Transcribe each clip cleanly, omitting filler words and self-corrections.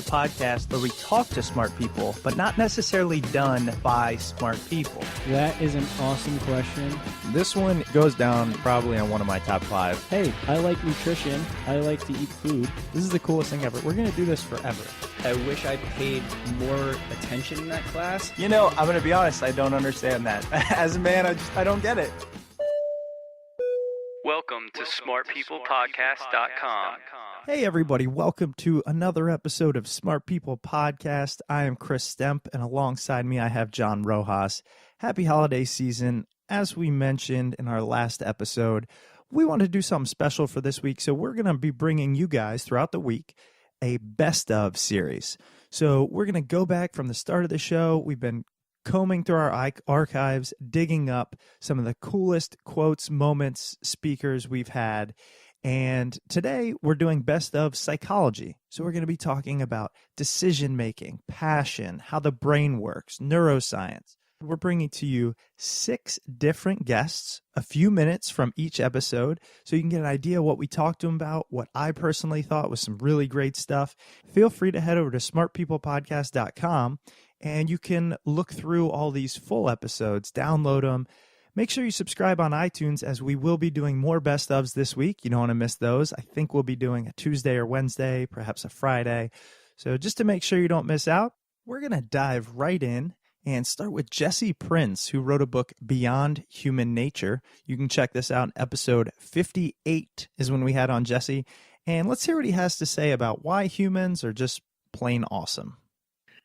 podcast where we talk to smart people, but not necessarily done by smart people? That is an awesome question. This one goes down probably on one of my top 5. Hey, I like nutrition. I like to eat food. This is the coolest thing ever. We're going to do this forever. I wish I paid more attention in that class. You know, I'm going to be honest, I don't understand that. As a man, I don't get it. Welcome to smartpeoplepodcast.com. Hey everybody, welcome to another episode of Smart People Podcast. I am Chris Stemp, and alongside me I have John Rojas. Happy holiday season. As we mentioned in our last episode, we want to do something special for this week, so we're going to be bringing you guys throughout the week a best of series. So we're going to go back from the start of the show. We've been combing through our archives, digging up some of the coolest quotes, moments, speakers we've had. And today we're doing best of psychology. So we're going to be talking about decision-making, passion, how the brain works, neuroscience. We're bringing to you 6 different guests, a few minutes from each episode, so you can get an idea of what we talked to them about, what I personally thought was some really great stuff. Feel free to head over to smartpeoplepodcast.com, and you can look through all these full episodes, download them. Make sure you subscribe on iTunes, as we will be doing more best ofs this week. You don't want to miss those. I think we'll be doing a Tuesday or Wednesday, perhaps a Friday. So just to make sure you don't miss out, we're going to dive right in and start with Jesse Prinz, who wrote a book, Beyond Human Nature. You can check this out. Episode 58 is when we had on Jesse. And let's hear what he has to say about why humans are just plain awesome.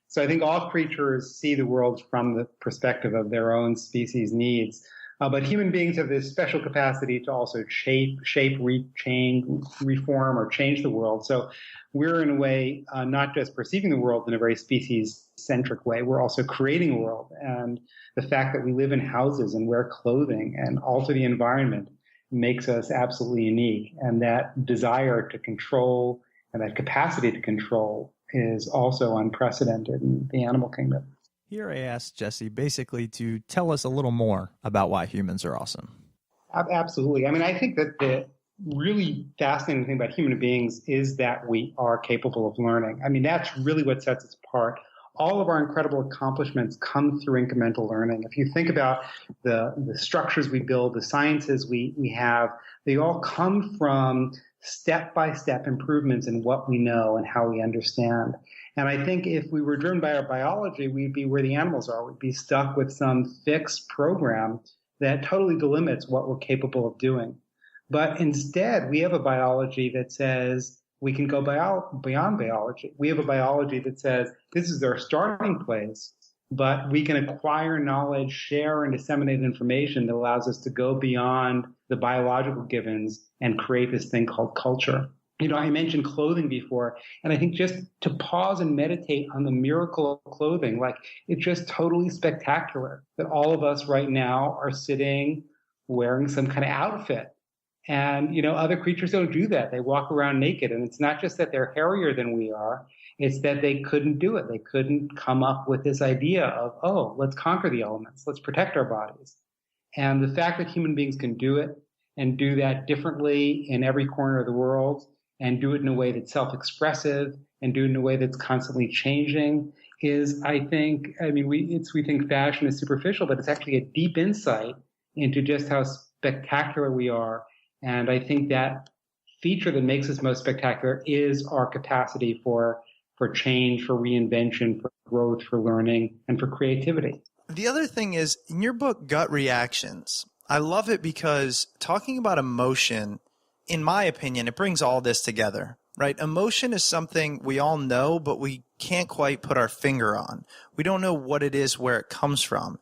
So I think all creatures see the world from the perspective of their own species' needs. But human beings have this special capacity to also shape, reform, or change the world. So we're, in a way, not just perceiving the world in a very species-centric way. We're also creating a world. And the fact that we live in houses and wear clothing and alter the environment makes us absolutely unique. And that desire to control and that capacity to control is also unprecedented in the animal kingdom. Here I asked Jesse basically to tell us a little more about why humans are awesome. Absolutely. I mean, I think that the really fascinating thing about human beings is that we are capable of learning. I mean, that's really what sets us apart. All of our incredible accomplishments come through incremental learning. If you think about the structures we build, the sciences we have, they all come from step-by-step improvements in what we know and how we understand. And I think if we were driven by our biology, we'd be where the animals are. We'd be stuck with some fixed program that totally delimits what we're capable of doing. But instead, we have a biology that says we can go beyond biology. We have a biology that says this is our starting place, but we can acquire knowledge, share, and disseminate information that allows us to go beyond the biological givens and create this thing called culture. You know, I mentioned clothing before, and I think just to pause and meditate on the miracle of clothing, like, it's just totally spectacular that all of us right now are sitting wearing some kind of outfit. And, you know, other creatures don't do that. They walk around naked. And it's not just that they're hairier than we are. It's that they couldn't do it. They couldn't come up with this idea of, oh, let's conquer the elements. Let's protect our bodies. And the fact that human beings can do it and do that differently in every corner of the world and do it in a way that's self-expressive and do it in a way that's constantly changing is, I think, I mean, we think fashion is superficial, but it's actually a deep insight into just how spectacular we are. And I think that feature that makes us most spectacular is our capacity for change, for reinvention, for growth, for learning, and for creativity. The other thing is, in your book, Gut Reactions, I love it because talking about emotion, in my opinion, it brings all this together, right? Emotion is something we all know, but we can't quite put our finger on. We don't know what it is, where it comes from.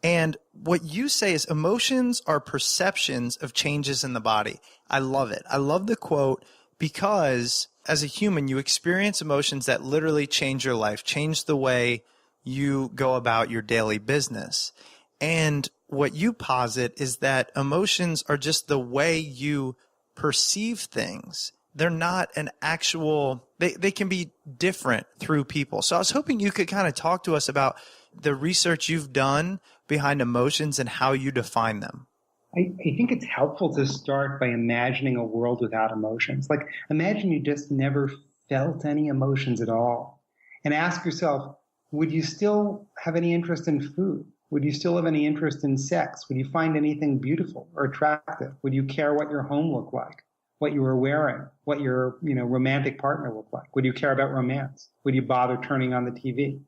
And what you say is emotions are perceptions of changes in the body. I love it. I love the quote because as a human, you experience emotions that literally change your life, change the way you go about your daily business. And what you posit is that emotions are just the way you perceive things. They're not an actual, they can be different through people. So I was hoping you could kind of talk to us about the research you've done behind emotions and how you define them. I think it's helpful to start by imagining a world without emotions. Like, imagine you just never felt any emotions at all. and ask yourself, would you still have any interest in food? Would you still have any interest in sex? Would you find anything beautiful or attractive? Would you care what your home looked like, what you were wearing, what your romantic partner looked like? Would you care about romance? Would you bother turning on the TV?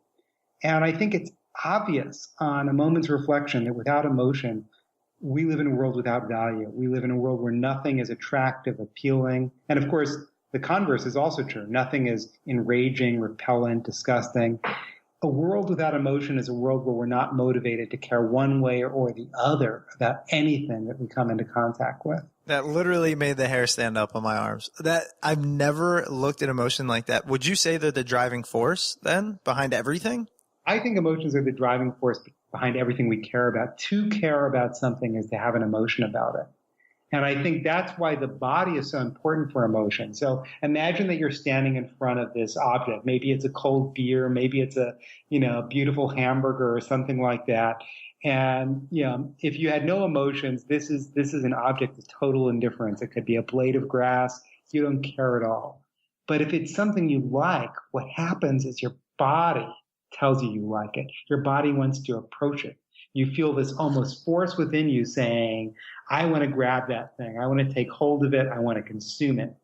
And I think it's obvious on a moment's reflection that without emotion, we live in a world without value. We live in a world where nothing is attractive, appealing. And of course, the converse is also true. Nothing is enraging, repellent, disgusting. A world without emotion is a world where we're not motivated to care one way or the other about anything that we come into contact with. That literally made the hair stand up on my arms. That I've never looked at emotion like that. Would you say they're the driving force then behind everything? I think emotions are the driving force behind everything we care about. To care about something is to have an emotion about it. And I think that's why the body is so important for emotion. So imagine that you're standing in front of this object. Maybe it's a cold beer. Maybe it's a, beautiful hamburger or something like that. And, if you had no emotions, this is an object of total indifference. It could be a blade of grass. You don't care at all. But if it's something you like, what happens is your body tells you like it. Your body wants to approach it. You feel this almost force within you saying, I want to grab that thing. I want to take hold of it. I want to consume it.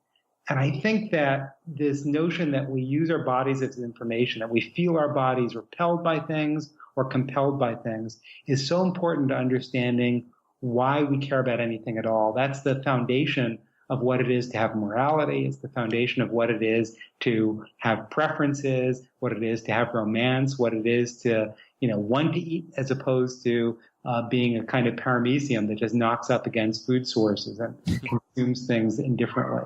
And I think that this notion that we use our bodies as information, that we feel our bodies repelled by things or compelled by things, is so important to understanding why we care about anything at all. That's the foundation of what it is to have morality. It's the foundation of what it is to have preferences, what it is to have romance, what it is to, want to eat, as opposed to being a kind of paramecium that just knocks up against food sources and consumes things indifferently.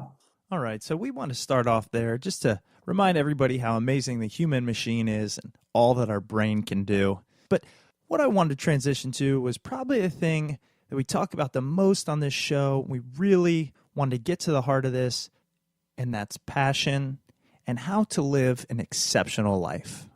All right, so we want to start off there just to remind everybody how amazing the human machine is and all that our brain can do. But what I wanted to transition to was probably the thing that we talk about the most on this show. We really wanted to get to the heart of this, and that's passion and how to live an exceptional life.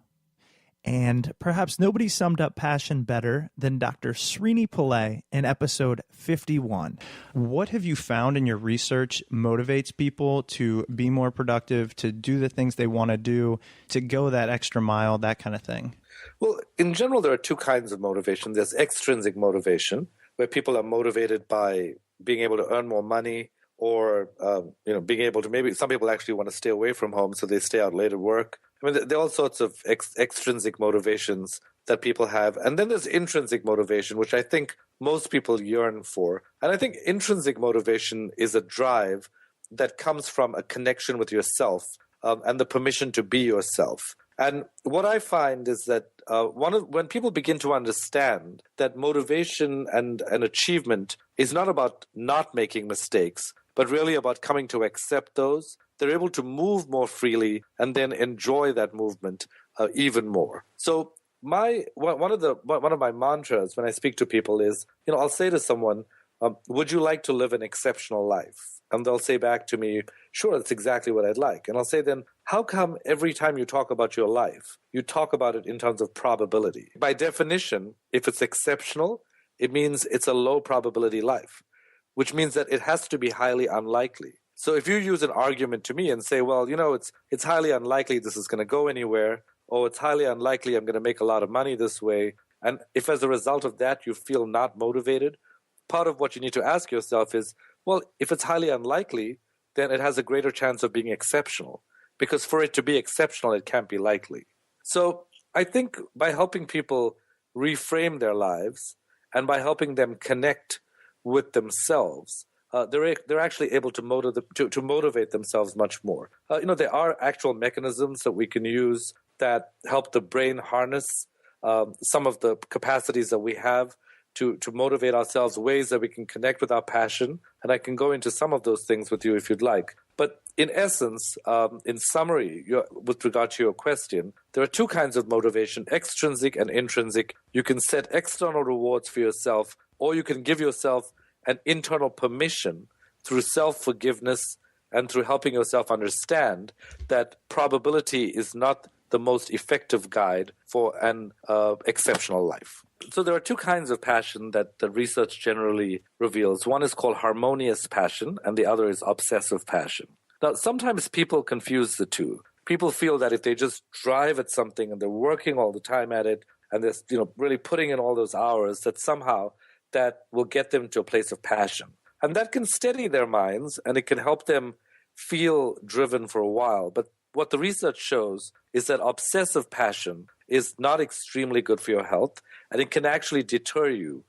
And perhaps nobody summed up passion better than Dr. Srini Pillay in episode 51. What have you found in your research motivates people to be more productive, to do the things they want to do, to go that extra mile, that kind of thing? Well, in general, there are two kinds of motivation. There's extrinsic motivation, where people are motivated by being able to earn more money, or being able to, maybe some people actually want to stay away from home, so they stay out late at work. I mean, there are all sorts of extrinsic motivations that people have. And then there's intrinsic motivation, which I think most people yearn for. And I think intrinsic motivation is a drive that comes from a connection with yourself and the permission to be yourself. And what I find is that when people begin to understand that motivation and achievement is not about not making mistakes, but really about coming to accept those, they're able to move more freely and then enjoy that movement even more. So one of my mantras when I speak to people is, I'll say to someone, would you like to live an exceptional life? And they'll say back to me, sure, that's exactly what I'd like. And I'll say then, how come every time you talk about your life, you talk about it in terms of probability? By definition, if it's exceptional, it means it's a low probability life, which means that it has to be highly unlikely. So if you use an argument to me and say, well, it's highly unlikely this is going to go anywhere, or it's highly unlikely I'm going to make a lot of money this way, and if as a result of that you feel not motivated, part of what you need to ask yourself is, well, if it's highly unlikely, then it has a greater chance of being exceptional. Because for it to be exceptional, it can't be likely. So I think by helping people reframe their lives and by helping them connect with themselves, they're actually able to motivate themselves much more. There are actual mechanisms that we can use that help the brain harness some of the capacities that we have to motivate ourselves, ways that we can connect with our passion. And I can go into some of those things with you if you'd like. But in essence, in summary, with regard to your question, there are two kinds of motivation, extrinsic and intrinsic. You can set external rewards for yourself, or you can give yourself an internal permission through self-forgiveness and through helping yourself understand that probability is not the most effective guide for an exceptional life. So there are two kinds of passion that the research generally reveals. One is called harmonious passion, and the other is obsessive passion. Now, sometimes people confuse the two. people feel that if they just drive at something and they're working all the time at it and they're really putting in all those hours, that somehow that will get them to a place of passion. And that can steady their minds and it can help them feel driven for a while. But what the research shows is that obsessive passion is not extremely good for your health, and it can actually deter you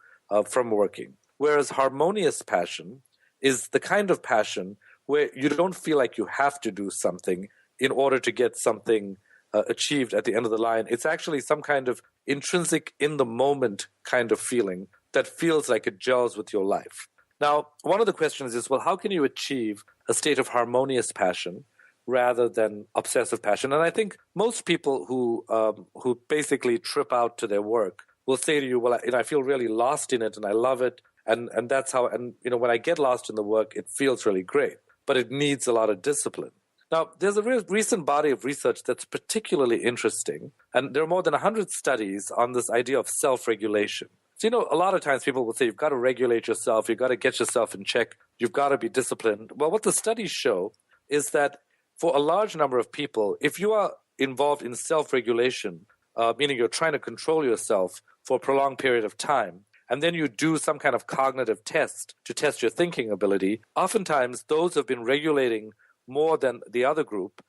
from working. Whereas harmonious passion is the kind of passion where you don't feel like you have to do something in order to get something achieved at the end of the line. It's actually some kind of intrinsic, in-the-moment kind of feeling that feels like it gels with your life. Now, one of the questions is, well, how can you achieve a state of harmonious passion rather than obsessive passion? And I think most people who basically trip out to their work will say to you, well, I feel really lost in it and I love it. And that's how, and when I get lost in the work, it feels really great, but it needs a lot of discipline. Now, there's a recent body of research that's particularly interesting, and there are more than 100 studies on this idea of self-regulation. So, a lot of times people will say, you've got to regulate yourself, you've got to get yourself in check, you've got to be disciplined. Well, what the studies show is that for a large number of people, if you are involved in self-regulation, meaning you're trying to control yourself for a prolonged period of time, and then you do some kind of cognitive test to test your thinking ability, oftentimes those who have been regulating more than the other group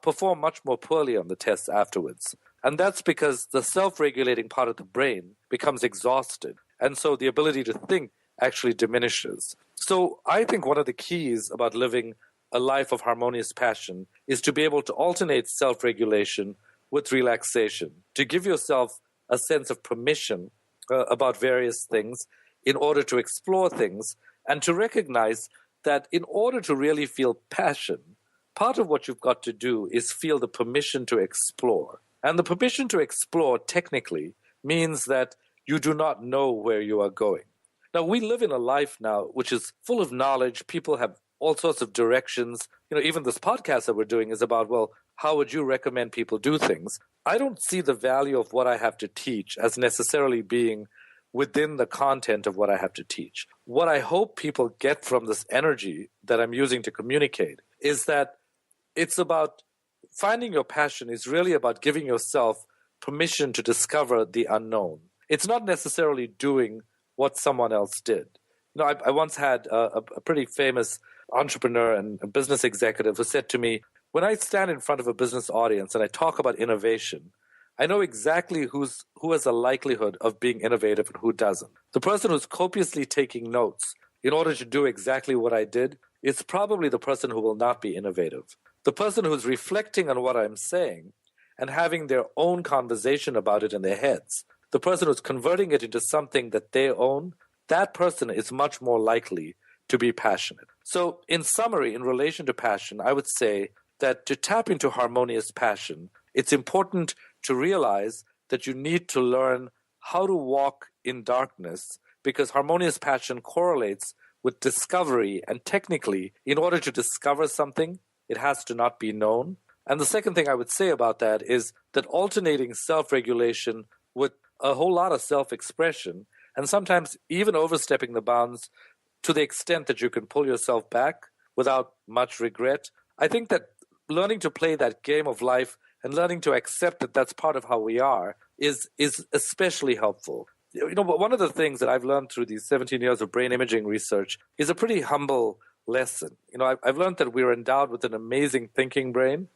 perform much more poorly on the tests afterwards. And that's because the self-regulating part of the brain becomes exhausted. And so the ability to think actually diminishes. So I think one of the keys about living a life of harmonious passion is to be able to alternate self-regulation with relaxation, to give yourself a sense of permission about various things in order to explore things, and to recognize that in order to really feel passion, part of what you've got to do is feel the permission to explore. And the permission to explore technically means that you do not know where you are going. Now, we live in a life now which is full of knowledge. People have all sorts of directions. Even this podcast that we're doing is about, well, how would you recommend people do things? I don't see the value of what I have to teach as necessarily being within the content of what I have to teach. What I hope people get from this energy that I'm using to communicate is that it's about finding your passion is really about giving yourself permission to discover the unknown. It's not necessarily doing what someone else did. I once had a pretty famous entrepreneur and a business executive who said to me, when I stand in front of a business audience and I talk about innovation, I know exactly who has a likelihood of being innovative and who doesn't. The person who's copiously taking notes in order to do exactly what I did is probably the person who will not be innovative. The person who's reflecting on what I'm saying and having their own conversation about it in their heads, the person who's converting it into something that they own, that person is much more likely to be passionate. So in summary, in relation to passion, I would say that to tap into harmonious passion, it's important to realize that you need to learn how to walk in darkness, because harmonious passion correlates with discovery. And technically, in order to discover something, it has to not be known. And the second thing I would say about that is that alternating self-regulation with a whole lot of self-expression, and sometimes even overstepping the bounds to the extent that you can pull yourself back without much regret, I think that learning to play that game of life and learning to accept that that's part of how we are is especially helpful. One of the things that I've learned through these 17 years of brain imaging research is a pretty humble lesson. I've learned that we're endowed with an amazing thinking brain,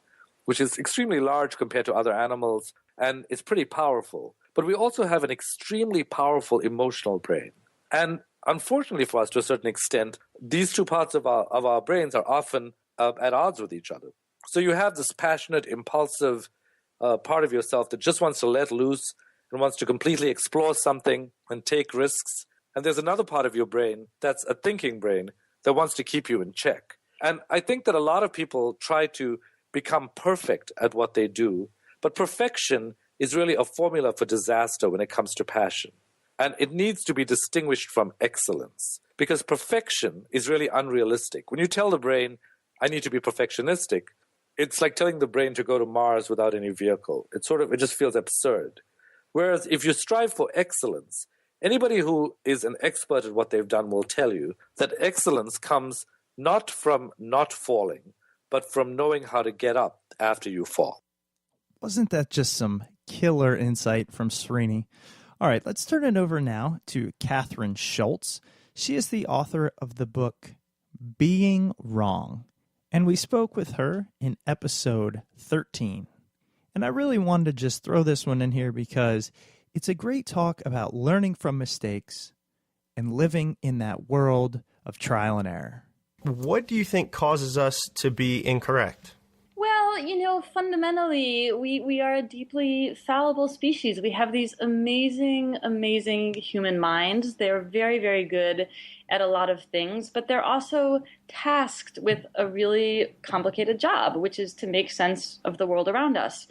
which is extremely large compared to other animals, and it's pretty powerful. But we also have an extremely powerful emotional brain. And unfortunately for us, to a certain extent, these two parts of our brains are often at odds with each other. So you have this passionate, impulsive part of yourself that just wants to let loose and wants to completely explore something and take risks. And there's another part of your brain that's a thinking brain that wants to keep you in check. And I think that a lot of people try to become perfect at what they do, but perfection is really a formula for disaster when it comes to passion. And it needs to be distinguished from excellence, because perfection is really unrealistic. When you tell the brain, I need to be perfectionistic, it's like telling the brain to go to Mars without any vehicle. It just feels absurd. Whereas if you strive for excellence, anybody who is an expert at what they've done will tell you that excellence comes not from not falling, but from knowing how to get up after you fall. Wasn't that just some killer insight from Srini? All right, let's turn it over now to Catherine Schultz. She is the author of the book Being Wrong, and we spoke with her in episode 13. And I really wanted to just throw this one in here because it's a great talk about learning from mistakes and living in that world of trial and error. What do you think causes us to be incorrect? Well, fundamentally, we are a deeply fallible species. We have these amazing, amazing human minds. They're very, very good at a lot of things, but they're also tasked with a really complicated job, which is to make sense of the world around us.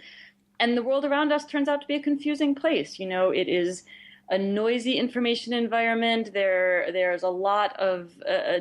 And the world around us turns out to be a confusing place. It is a noisy information environment. There's a lot of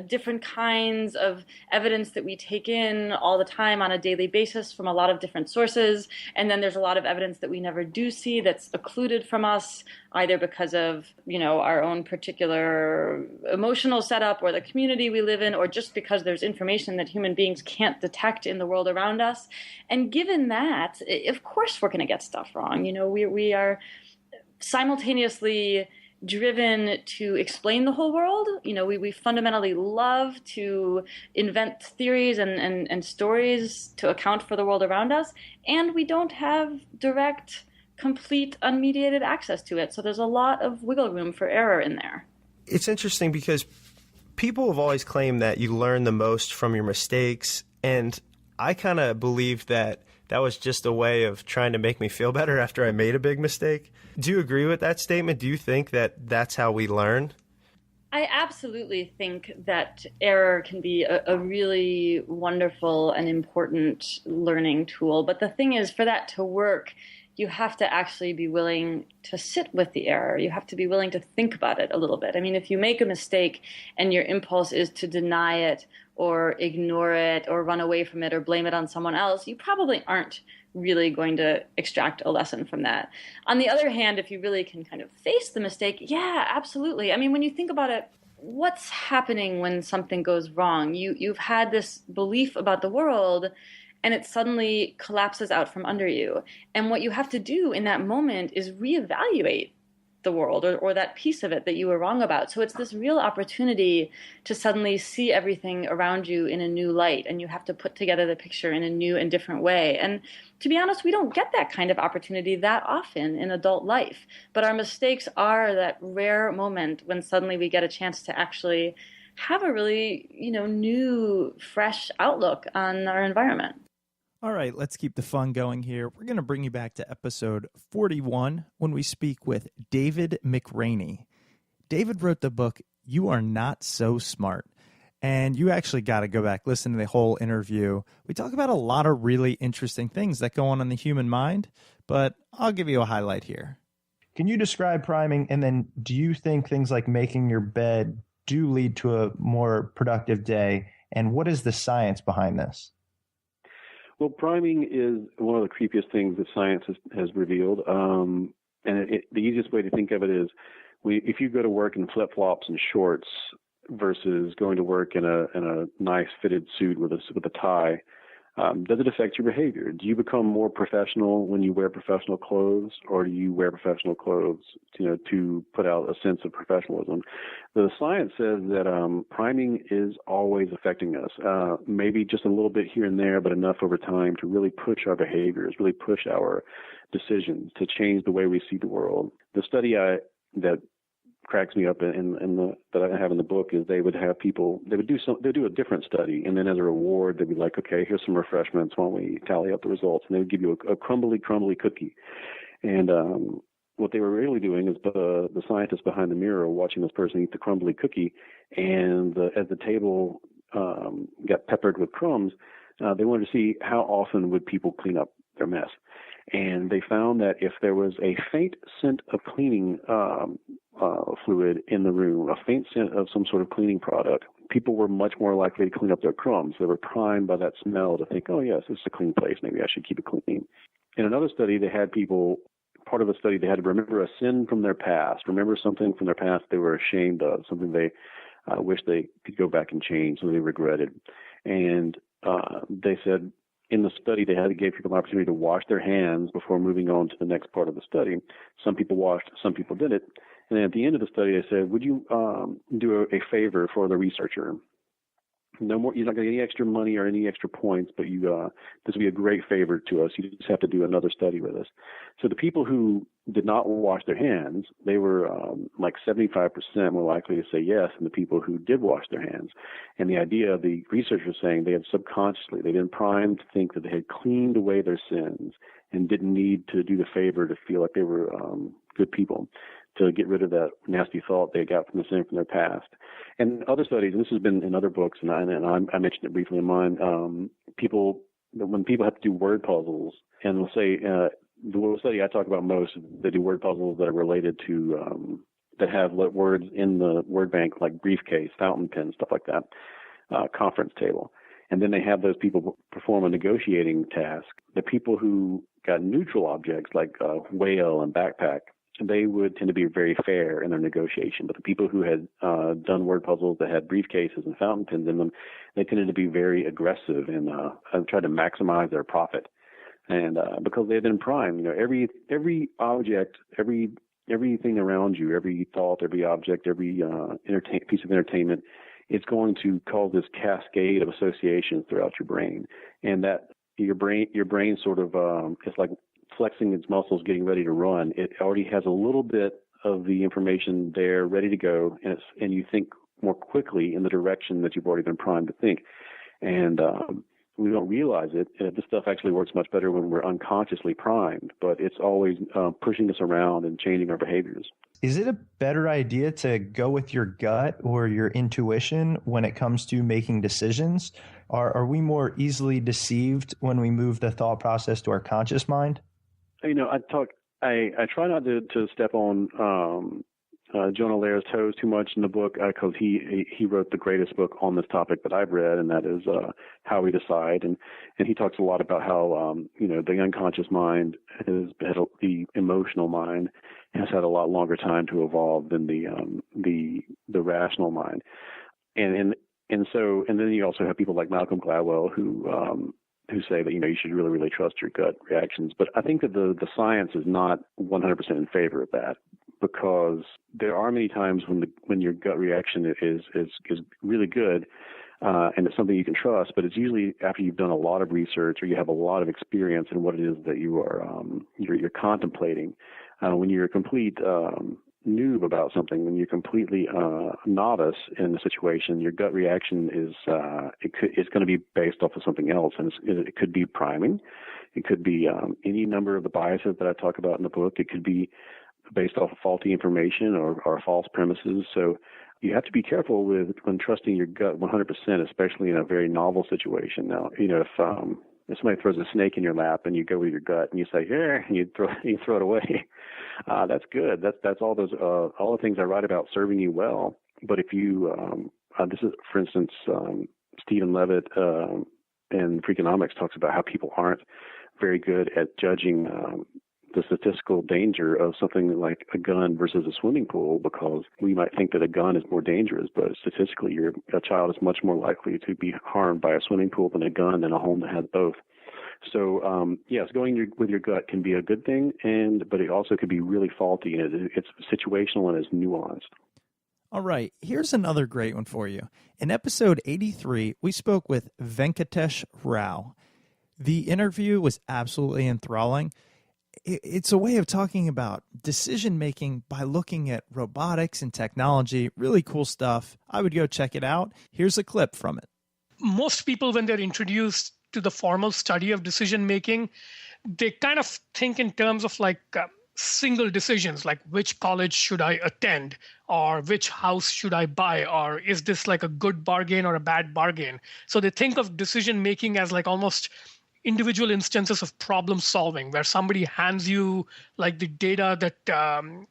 different kinds of evidence that we take in all the time on a daily basis from a lot of different sources. And then there's a lot of evidence that we never do see that's occluded from us, either because of, our own particular emotional setup or the community we live in, or just because there's information that human beings can't detect in the world around us. And given that, of course we're going to get stuff wrong. We are simultaneously driven to explain the whole world. We fundamentally love to invent theories and stories to account for the world around us, and we don't have direct, complete, unmediated access to it. So there's a lot of wiggle room for error in there. It's interesting because people have always claimed that you learn the most from your mistakes, and I kind of believe that was just a way of trying to make me feel better after I made a big mistake. Do you agree with that statement? Do you think that that's how we learn? I absolutely think that error can be a really wonderful and important learning tool. But the thing is, for that to work, you have to actually be willing to sit with the error. You have to be willing to think about it a little bit. I mean, if you make a mistake and your impulse is to deny it or ignore it or run away from it or blame it on someone else, you probably aren't really going to extract a lesson from that. On the other hand, if you really can kind of face the mistake, yeah, absolutely. I mean, when you think about it, what's happening when something goes wrong? You've had this belief about the world, and it suddenly collapses out from under you. And what you have to do in that moment is reevaluate the world or that piece of it that you were wrong about. So it's this real opportunity to suddenly see everything around you in a new light, and you have to put together the picture in a new and different way. And to be honest, we don't get that kind of opportunity that often in adult life. But our mistakes are that rare moment when suddenly we get a chance to actually have a really, new, fresh outlook on our environment. All right, let's keep the fun going here. We're going to bring you back to episode 41 when we speak with David McRaney. David wrote the book, You Are Not So Smart. And you actually got to go back, listen to the whole interview. We talk about a lot of really interesting things that go on in the human mind, but I'll give you a highlight here. Can you describe priming, and then do you think things like making your bed do lead to a more productive day? And what is the science behind this? Well, priming is one of the creepiest things that science has revealed. And the easiest way to think of it is if you go to work in flip-flops and shorts versus going to work in a nice fitted suit with a tie, does it affect your behavior? Do you become more professional when you wear professional clothes, or do you wear professional clothes to put out a sense of professionalism? The science says that priming is always affecting us, maybe just a little bit here and there, but enough over time to really push our behaviors, really push our decisions, to change the way we see the world. The study that cracks me up that I have in the book is they would have people, they do a different study, and then as a reward they'd be like, okay, here's some refreshments, why don't we tally up the results? And they would give you a crumbly cookie. And what they were really doing is the scientists behind the mirror watching this person eat the crumbly cookie, and as the table got peppered with crumbs, they wanted to see how often would people clean up their mess. And they found that if there was a faint scent of cleaning fluid in the room, a faint scent of some sort of cleaning product, people were much more likely to clean up their crumbs. They were primed by that smell to think, oh, yes, this is a clean place. Maybe I should keep it clean. In another study, they had people, part of the study, they had to remember a sin from their past, remember something from their past they were ashamed of, something they wished they could go back and change, something they regretted. And they said in the study they had to give people an opportunity to wash their hands before moving on to the next part of the study. Some people washed, some people didn't. And then at the end of the study, they said, would you do a favor for the researcher? No more. You're not going to get any extra money or any extra points, but this will be a great favor to us. You just have to do another study with us. So the people who did not wash their hands, they were like 75% more likely to say yes than the people who did wash their hands. And the idea of the researchers saying they had subconsciously, they'd been primed to think that they had cleaned away their sins and didn't need to do the favor to feel like they were good people, to get rid of that nasty thought they got from the sin from their past. And other studies, and this has been in other books, and I mentioned it briefly in mine, when people have to do word puzzles, and we'll say, the study I talk about most, they do word puzzles that are related to, that have words in the word bank, like briefcase, fountain pen, stuff like that, conference table. And then they have those people perform a negotiating task. The people who got neutral objects like whale and backpack, they would tend to be very fair in their negotiation. But the people who had done word puzzles that had briefcases and fountain pens in them, they tended to be very aggressive and tried to maximize their profit. And because they had been primed, every object, everything around you, every thought, every object, every piece of entertainment, it's going to cause this cascade of associations throughout your brain, and that your brain sort of it's like flexing its muscles, getting ready to run. It already has a little bit of the information there ready to go, and you think more quickly in the direction that you've already been primed to think. And we don't realize it. This stuff actually works much better when we're unconsciously primed, but it's always pushing us around and changing our behaviors. Is it a better idea to go with your gut or your intuition when it comes to making decisions? Are we more easily deceived when we move the thought process to our conscious mind? I try not to step on Jonah Lehrer's toes too much in the book, because he wrote the greatest book on this topic that I've read, and that is How We Decide. And he talks a lot about how the unconscious mind the emotional mind has had a lot longer time to evolve than the rational mind. And then you also have people like Malcolm Gladwell who say that you should really, really trust your gut reactions. But I think that the science is not 100% in favor of that, because there are many times when your gut reaction is really good, and it's something you can trust. But it's usually after you've done a lot of research or you have a lot of experience in what it is that you are you're contemplating. When you're a complete noob about something, when you're completely novice in the situation, your gut reaction is it's going to be based off of something else, and it could be priming, it could be any number of the biases that I talk about in the book. It could be based off of faulty information or false premises. So you have to be careful when trusting your gut 100%, especially in a very novel situation. Now, if somebody throws a snake in your lap and you go with your gut and you say, "Yeah," and you throw it away, that's good. That's all the things I write about serving you well. But if you, this is, for instance, Stephen Levitt in Freakonomics talks about how people aren't very good at judging the statistical danger of something like a gun versus a swimming pool, because we might think that a gun is more dangerous, but statistically a child is much more likely to be harmed by a swimming pool than a gun in a home that has both. So yes, going with your gut can be a good thing, but it also could be really faulty, and it's situational and it's nuanced. All right, here's another great one for you. In episode 83, we spoke with Venkatesh Rao. The interview was absolutely enthralling. It's a way of talking about decision-making by looking at robotics and technology. Really cool stuff. I would go check it out. Here's a clip from it. Most people, when they're introduced to the formal study of decision-making, they kind of think in terms of like single decisions, like which college should I attend, or which house should I buy, or is this like a good bargain or a bad bargain? So they think of decision-making as like almost individual instances of problem solving, where somebody hands you like the data that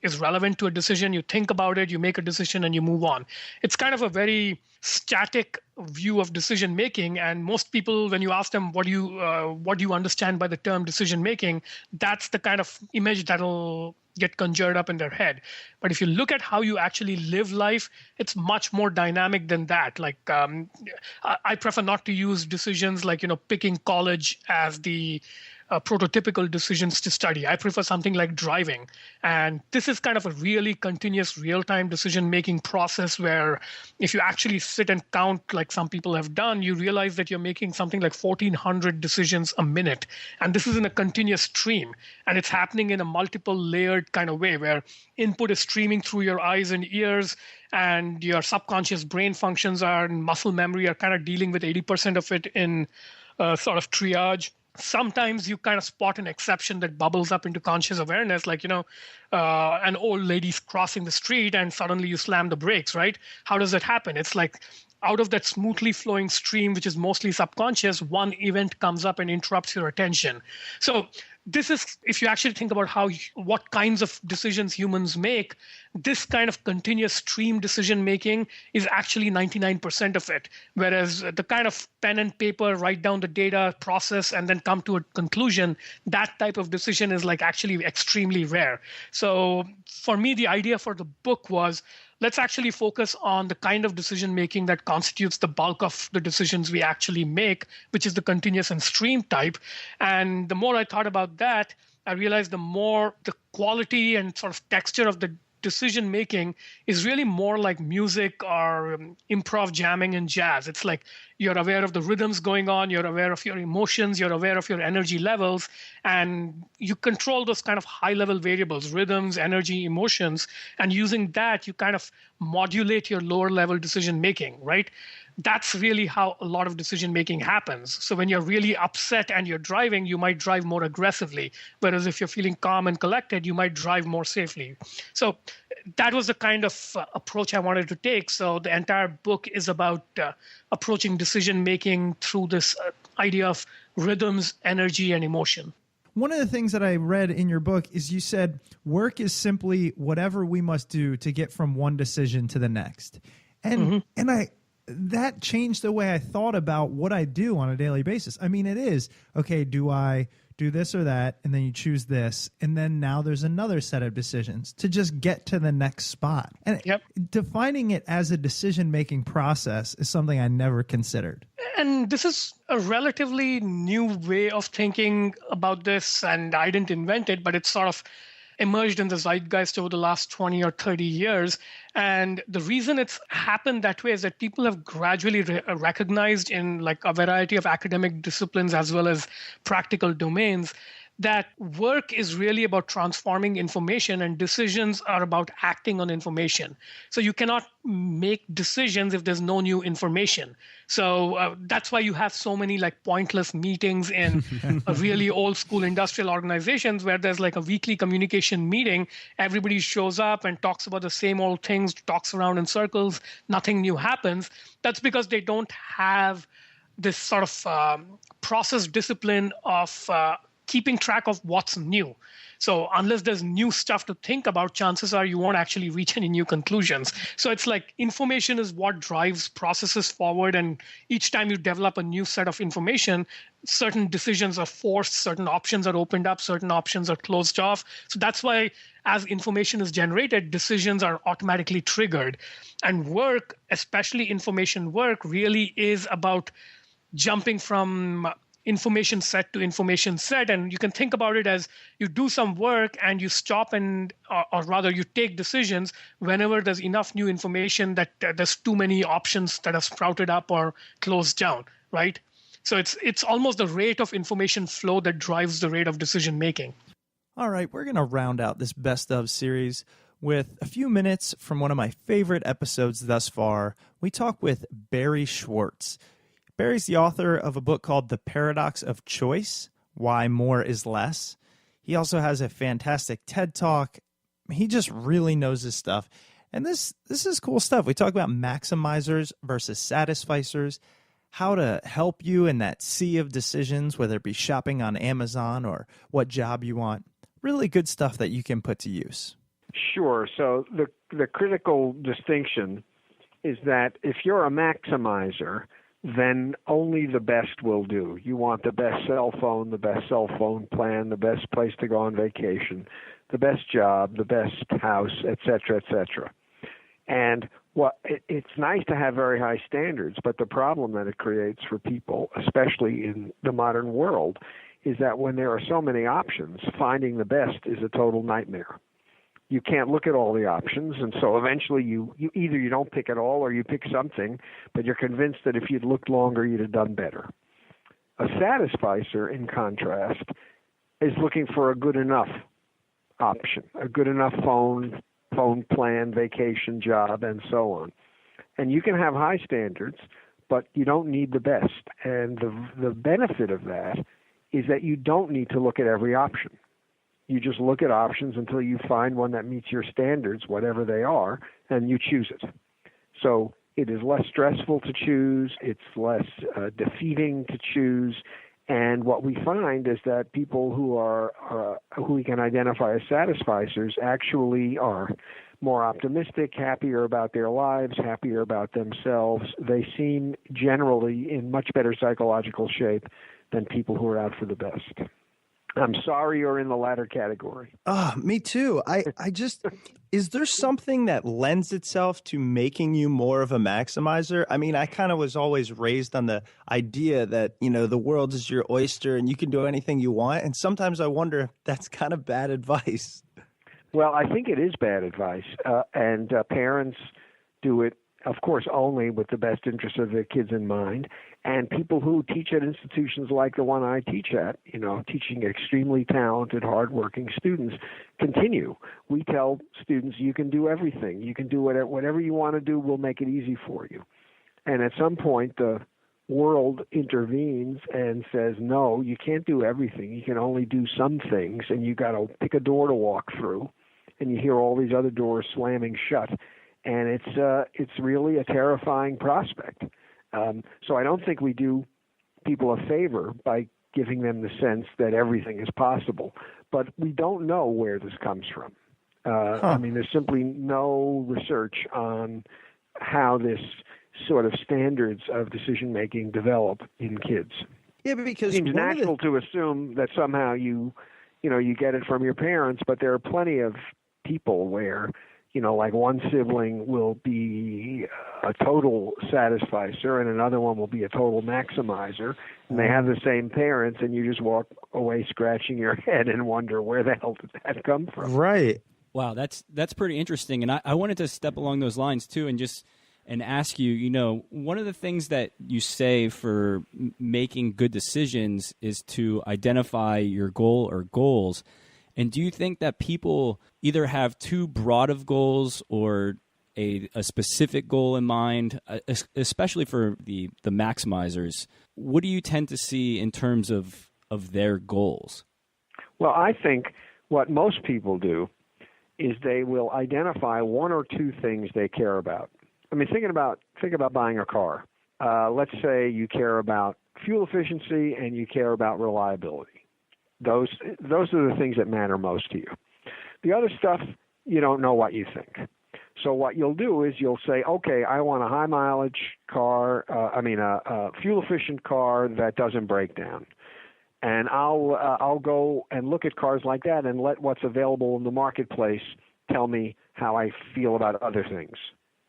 is relevant to a decision, you think about it, you make a decision, and you move on. It's kind of a very static view of decision making, and most people, when you ask them what do you understand by the term decision making, that's the kind of image that'll get conjured up in their head. But if you look at how you actually live life, it's much more dynamic than that. Like I prefer not to use decisions like, picking college as the prototypical decisions to study. I prefer something like driving. And this is kind of a really continuous real-time decision-making process where if you actually sit and count like some people have done, you realize that you're making something like 1,400 decisions a minute. And this is in a continuous stream. And it's happening in a multiple layered kind of way where input is streaming through your eyes and ears, and your subconscious brain functions and muscle memory are kind of dealing with 80% of it in sort of triage. Sometimes you kind of spot an exception that bubbles up into conscious awareness, like, an old lady's crossing the street and suddenly you slam the brakes, right? How does that happen? It's like out of that smoothly flowing stream, which is mostly subconscious, one event comes up and interrupts your attention. So this is, if you actually think about what kinds of decisions humans make, this kind of continuous stream decision making is actually 99% of it. Whereas the kind of pen and paper, write down the data, process, and then come to a conclusion, that type of decision is like actually extremely rare. So for me, the idea for the book was, let's actually focus on the kind of decision making that constitutes the bulk of the decisions we actually make, which is the continuous and stream type. And the more I thought about that, I realized the more the quality and sort of texture of the decision making is really more like music or improv jamming in jazz. It's like you're aware of the rhythms going on, you're aware of your emotions, you're aware of your energy levels, and you control those kind of high level variables, rhythms, energy, emotions, and using that you kind of modulate your lower level decision making, right? That's really how a lot of decision making happens. So when you're really upset and you're driving, you might drive more aggressively. Whereas if you're feeling calm and collected, you might drive more safely. So that was the kind of approach I wanted to take. So the entire book is about approaching decision making through this idea of rhythms, energy, and emotion. One of the things that I read in your book is you said work is simply whatever we must do to get from one decision to the next. And that changed the way I thought about what I do on a daily basis. I mean, it is, okay, do I do this or that? And then you choose this. And then now there's another set of decisions to just get to the next spot. And defining it as a decision-making process is something I never considered. And this is a relatively new way of thinking about this. And I didn't invent it, but it's sort of emerged in the zeitgeist over the last 20 or 30 years. And the reason it's happened that way is that people have gradually recognized in like a variety of academic disciplines as well as practical domains that work is really about transforming information and decisions are about acting on information. So you cannot make decisions if there's no new information. So that's why you have so many like pointless meetings in really old school industrial organizations where there's like a weekly communication meeting. Everybody shows up and talks about the same old things, talks around in circles, nothing new happens. That's because they don't have this sort of process discipline of keeping track of what's new. So unless there's new stuff to think about, chances are you won't actually reach any new conclusions. So it's like information is what drives processes forward. And each time you develop a new set of information, certain decisions are forced, certain options are opened up, certain options are closed off. So that's why as information is generated, decisions are automatically triggered. And work, especially information work, really is about jumping from information set to information set. And you can think about it as you do some work and you stop and, or rather you take decisions whenever there's enough new information that there's too many options that have sprouted up or closed down, right? So it's almost the rate of information flow that drives the rate of decision making. All right, we're going to round out this best of series with a few minutes from one of my favorite episodes thus far. We talk with Barry Schwartz. Barry's the author of a book called The Paradox of Choice, Why More is Less. He also has a fantastic TED Talk. He just really knows his stuff. And this is cool stuff. We talk about maximizers versus satisficers, how to help you in that sea of decisions, whether it be shopping on Amazon or what job you want. Really good stuff that you can put to use. Sure. So the critical distinction is that if you're a maximizer, then only the best will do. You want the best cell phone, the best cell phone plan, the best place to go on vacation, the best job, the best house, et cetera, et cetera. And it's nice to have very high standards, but the problem that it creates for people, especially in the modern world, is that when there are so many options, finding the best is a total nightmare. You can't look at all the options, and so eventually you either you don't pick at all or you pick something, but you're convinced that if you'd looked longer, you'd have done better. A satisficer, in contrast, is looking for a good enough option, a good enough phone plan, vacation, job, and so on. And you can have high standards, but you don't need the best. And the benefit of that is that you don't need to look at every option. You just look at options until you find one that meets your standards, whatever they are, and you choose it. So it is less stressful to choose. It's less defeating to choose. And what we find is that people who we can identify as satisficers actually are more optimistic, happier about their lives, happier about themselves. They seem generally in much better psychological shape than people who are out for the best. I'm sorry you're in the latter category. Me too. I just, is there something that lends itself to making you more of a maximizer? I mean, I kind of was always raised on the idea that, the world is your oyster and you can do anything you want. And sometimes I wonder if that's kind of bad advice. Well, I think it is bad advice. And parents do it, of course, only with the best interests of their kids in mind. And people who teach at institutions like the one I teach at, teaching extremely talented, hardworking students, continue. We tell students, you can do everything. You can do whatever you want to do. We'll make it easy for you. And at some point, the world intervenes and says, no, you can't do everything. You can only do some things, and you got to pick a door to walk through. And you hear all these other doors slamming shut. And it's really a terrifying prospect. So I don't think we do people a favor by giving them the sense that everything is possible. But we don't know where this comes from. I mean, there's simply no research on how this sort of standards of decision-making develop in kids. Yeah, because it seems natural to assume that somehow you get it from your parents, but there are plenty of people where like one sibling will be a total satisficer and another one will be a total maximizer, and they have the same parents, and you just walk away scratching your head and wonder where the hell did that come from? Right. Wow, that's pretty interesting. And I wanted to step along those lines too and ask you, one of the things that you say for making good decisions is to identify your goal or goals. And do you think that people either have too broad of goals or a specific goal in mind, especially for the maximizers? What do you tend to see in terms of their goals? Well, I think what most people do is they will identify one or two things they care about. I mean, think about buying a car. Let's say you care about fuel efficiency and you care about reliability. Those are the things that matter most to you. The other stuff, you don't know what you think. So what you'll do is you'll say, okay, I want a high mileage car, a fuel efficient car that doesn't break down. And I'll go and look at cars like that and let what's available in the marketplace tell me how I feel about other things,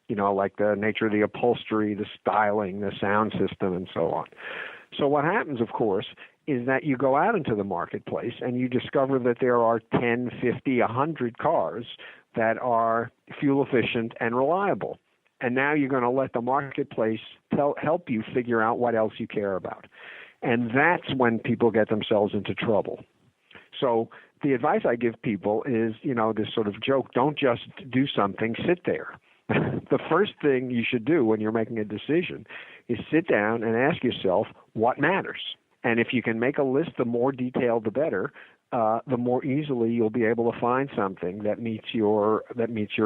like the nature of the upholstery, the styling, the sound system, and so on. So what happens, of course, is that you go out into the marketplace and you discover that there are 10, 50, 100 cars that are fuel efficient and reliable. And now you're going to let the marketplace help you figure out what else you care about. And that's when people get themselves into trouble. So the advice I give people is, this sort of joke, don't just do something, sit there. The first thing you should do when you're making a decision is sit down and ask yourself what matters. And if you can make a list, the more detailed, the better. The more easily you'll be able to find something that meets your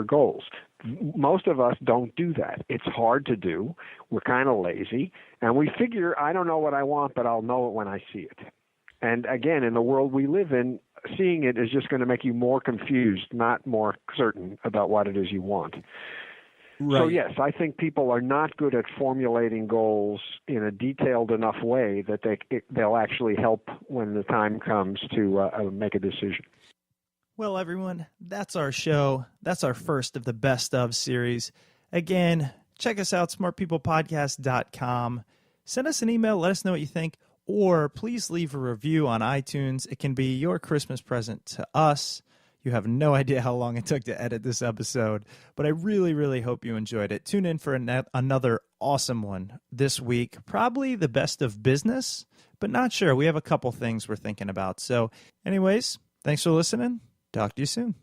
goals. Most of us don't do that. It's hard to do. We're kind of lazy, and we figure, I don't know what I want, but I'll know it when I see it. And again, in the world we live in, seeing it is just going to make you more confused, not more certain about what it is you want. So yes, I think people are not good at formulating goals in a detailed enough way that they'll actually help when the time comes to make a decision. Well, everyone, that's our show. That's our first of the Best Of series. Again, check us out, smartpeoplepodcast.com. Send us an email. Let us know what you think. Or please leave a review on iTunes. It can be your Christmas present to us. You have no idea how long it took to edit this episode, but I really, really hope you enjoyed it. Tune in for another awesome one this week. Probably the best of business, but not sure. We have a couple things we're thinking about. So anyways, thanks for listening. Talk to you soon.